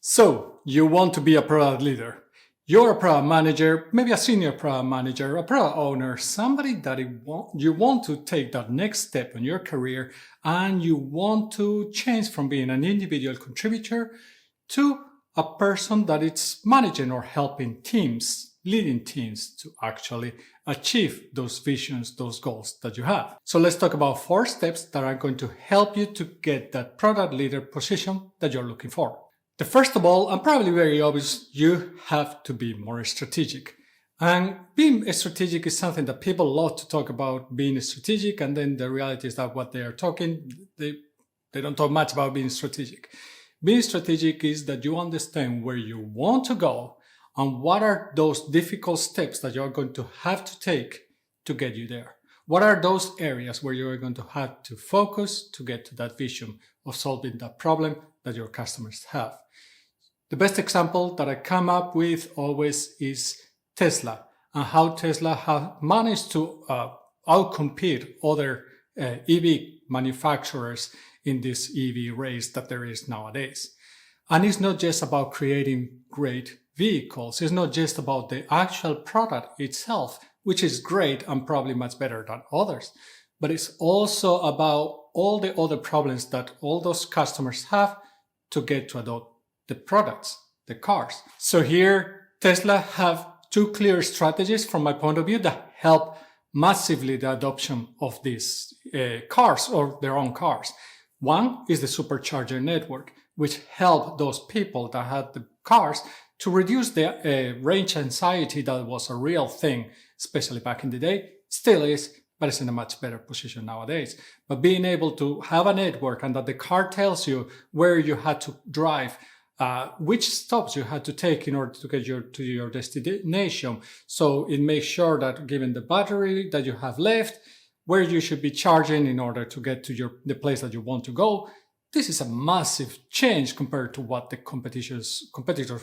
So, you want to be a product leader. You're a product manager, maybe a senior product manager, a product owner, somebody that you want to take that next step in your career, and you want to change from being an individual contributor to a person that is managing or helping teams, leading teams to actually achieve those visions, those goals that you have. So let's talk about 4 steps that are going to help you to get that product leader position that you're looking for. The first of all, and probably very obvious, you have to be more strategic. And being strategic is something that people love to talk about, being strategic, and then the reality is that what they are talking, they don't talk much about being strategic. Being strategic is that you understand where you want to go and what are those difficult steps that you're going to have to take to get you there. What are those areas where you're going to have to focus to get to that vision of solving that problem that your customers have? The best example that I come up with always is Tesla and how Tesla have managed to outcompete other EV manufacturers in this EV race that there is nowadays. And it's not just about creating great vehicles. It's not just about the actual product itself, which is great and probably much better than others. But it's also about all the other problems that all those customers have to get to adopt the products, the cars. So here, Tesla have 2 clear strategies from my point of view that help massively the adoption of these cars or their own cars. One is the supercharger network, which help those people that had the cars to reduce the range anxiety that was a real thing, especially back in the day, still is, but it's in a much better position nowadays. But being able to have a network and that the car tells you where you had to drive, which stops you had to take in order to get to your destination. So it makes sure that given the battery that you have left, where you should be charging in order to get to the place that you want to go. This is a massive change compared to what the competitors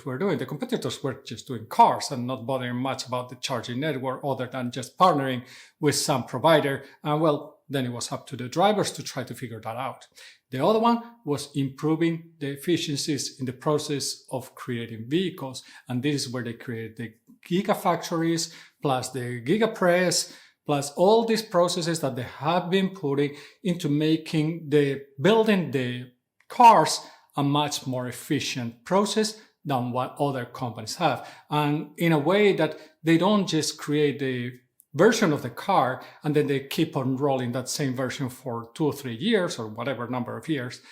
were doing. The competitors were just doing cars and not bothering much about the charging network other than just partnering with some provider. And well, then it was up to the drivers to try to figure that out. The other one was improving the efficiencies in the process of creating vehicles. And this is where they created the gigafactories plus the gigapress, plus all these processes that they have been putting into making building the cars a much more efficient process than what other companies have. And in a way that they don't just create the version of the car and then they keep on rolling that same version for 2 or 3 years or whatever number of years.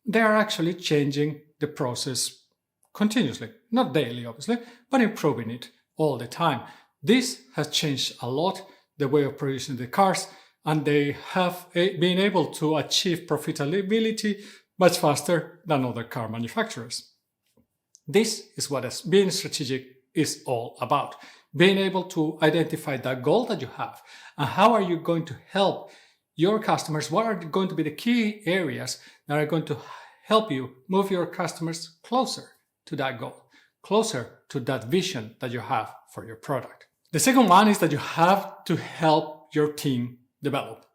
They are actually changing the process continuously, not daily, obviously, but improving it all the time. This has changed a lot the way of producing the cars, and they have been able to achieve profitability much faster than other car manufacturers. This is what being strategic is all about. Being able to identify that goal that you have and how are you going to help your customers, what are going to be the key areas that are going to help you move your customers closer to that goal, closer to that vision that you have for your product. The second one is that you have to help your team develop.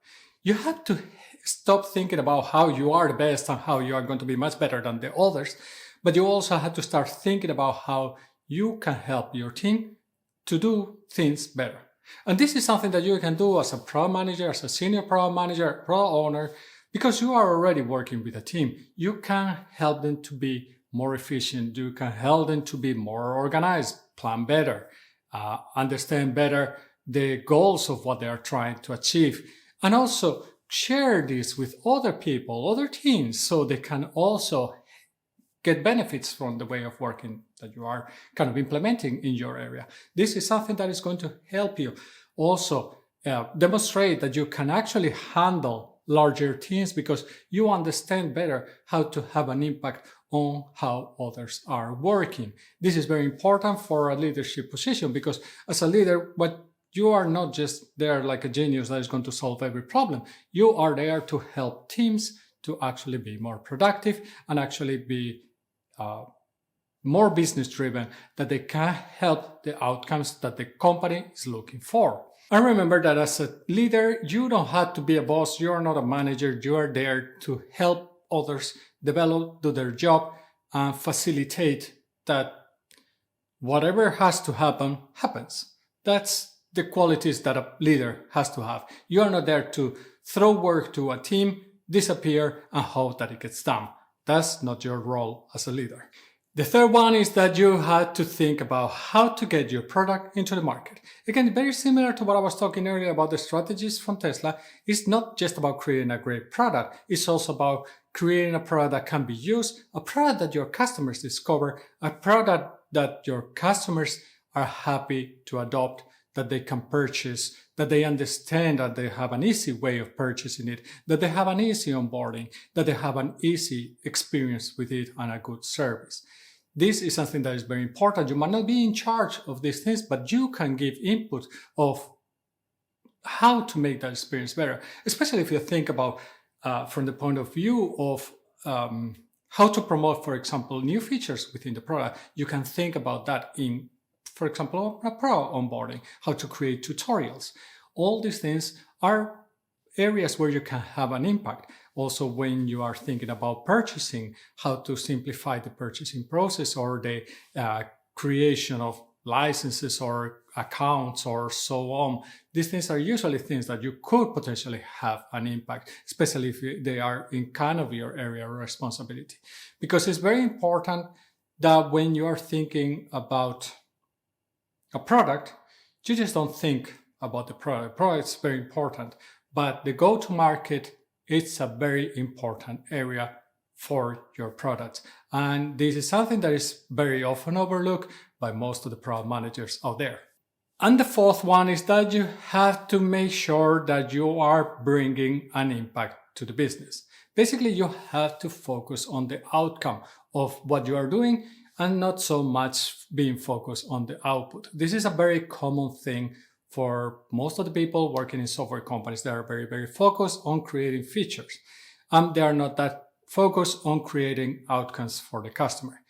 You have to stop thinking about how you are the best and how you are going to be much better than the others, but you also have to start thinking about how you can help your team to do things better. And this is something that you can do as a product manager, as a senior product manager, product owner, because you are already working with a team. You can help them to be more efficient. You can help them to be more organized, plan better, understand better the goals of what they are trying to achieve, and also share this with other people, other teams, so they can also get benefits from the way of working that you are kind of implementing in your area. This is something that is going to help you also demonstrate that you can actually handle larger teams because you understand better how to have an impact on how others are working. This is very important for a leadership position because as a leader, what you are not just there like a genius that is going to solve every problem. You are there to help teams to actually be more productive and actually be more business driven, that they can help the outcomes that the company is looking for. And remember that as a leader, you don't have to be a boss. You are not a manager. You are there to help others develop, do their job, and facilitate that whatever has to happen, happens. That's the qualities that a leader has to have. You are not there to throw work to a team, disappear, and hope that it gets done. That's not your role as a leader. The third one is that you had to think about how to get your product into the market. Again, very similar to what I was talking earlier about the strategies from Tesla. It's not just about creating a great product. It's also about creating a product that can be used, a product that your customers discover, a product that your customers are happy to adopt, that they can purchase, that they understand that they have an easy way of purchasing it, that they have an easy onboarding, that they have an easy experience with it and a good service. This is something that is very important. You might not be in charge of these things, but you can give input of how to make that experience better, especially if you think about from the point of view of how to promote, for example, new features within the product. You can think about that in, for example, a pro onboarding, how to create tutorials. All these things are areas where you can have an impact. Also, when you are thinking about purchasing, how to simplify the purchasing process or the creation of licenses or accounts or so on. These things are usually things that you could potentially have an impact, especially if they are in kind of your area of responsibility. Because it's very important that when you are thinking about a product, you just don't think about the product. Product is very important, but the go-to-market, it's a very important area for your products. And this is something that is very often overlooked by most of the product managers out there. And the fourth one is that you have to make sure that you are bringing an impact to the business. Basically, you have to focus on the outcome of what you are doing and not so much being focused on the output. This is a very common thing for most of the people working in software companies. They are very, very focused on creating features. They are not that focused on creating outcomes for the customer.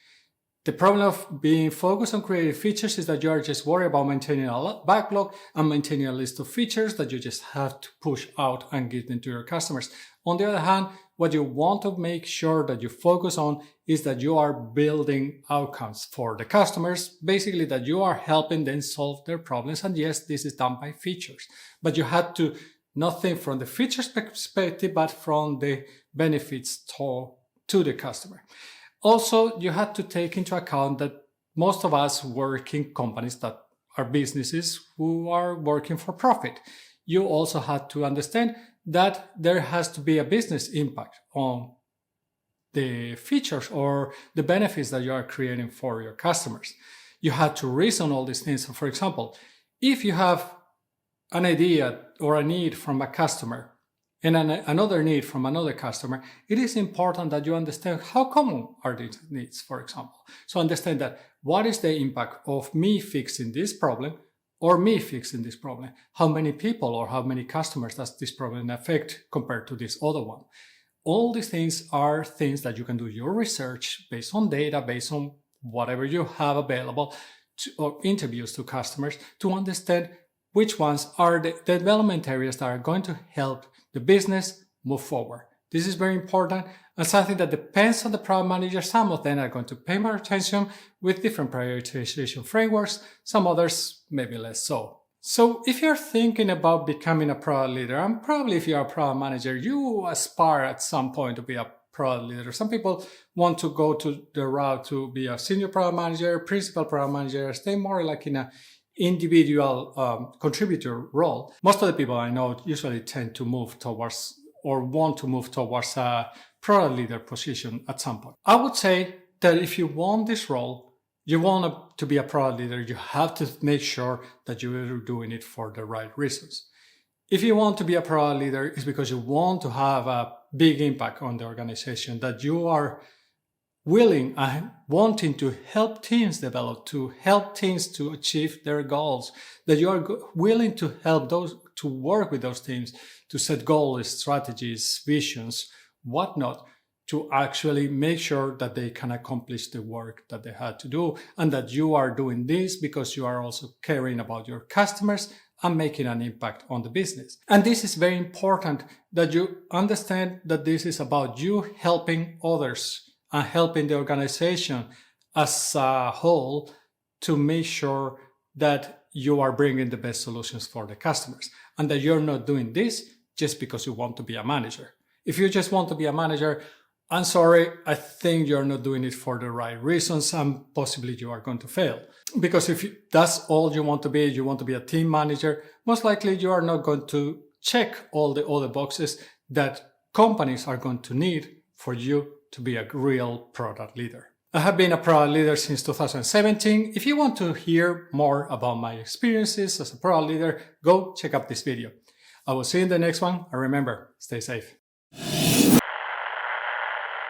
The problem of being focused on creating features is that you are just worried about maintaining a backlog and maintaining a list of features that you just have to push out and give them to your customers. On the other hand, what you want to make sure that you focus on is that you are building outcomes for the customers, basically that you are helping them solve their problems. And yes, this is done by features, but you have to not think from the features perspective, but from the benefits to the customer. Also, you have to take into account that most of us work in companies that are businesses who are working for profit. You also have to understand that there has to be a business impact on the features or the benefits that you are creating for your customers. You have to reason all these things. So for example, if you have an idea or a need from a customer and another need from another customer, it is important that you understand how common are these needs, for example. So understand that what is the impact of me fixing this problem or me fixing this problem? How many people or how many customers does this problem affect compared to this other one? All these things are things that you can do your research based on data, based on whatever you have available, or interviews to customers to understand which ones are the development areas that are going to help the business move forward. This is very important and something that depends on the product manager. Some of them are going to pay more attention with different prioritization frameworks, some others maybe less so. So if you're thinking about becoming a product leader, and probably if you're a product manager, you aspire at some point to be a product leader. Some people want to go to the route to be a senior product manager, principal product manager, stay more like in a individual contributor role. Most of the people I know usually tend to move towards or want to move towards a product leader position at some point. I would say that if you want this role, you want to be a product leader, you have to make sure that you are doing it for the right reasons. If you want to be a product leader, it's because you want to have a big impact on the organization, that you are willing and wanting to help teams develop, to help teams to achieve their goals, that you are willing to help those, to work with those teams, to set goals, strategies, visions, whatnot, to actually make sure that they can accomplish the work that they had to do, and that you are doing this because you are also caring about your customers and making an impact on the business. And this is very important, that you understand that this is about you helping others and helping the organization as a whole to make sure that you are bringing the best solutions for the customers and that you're not doing this just because you want to be a manager. If you just want to be a manager, I'm sorry, I think you're not doing it for the right reasons and possibly you are going to fail. Because if that's all you want to be a team manager, most likely you are not going to check all the other boxes that companies are going to need for you to be a real product leader. I have been a product leader since 2017. If you want to hear more about my experiences as a product leader, go check out this video. I will see you in the next one, and remember, stay safe.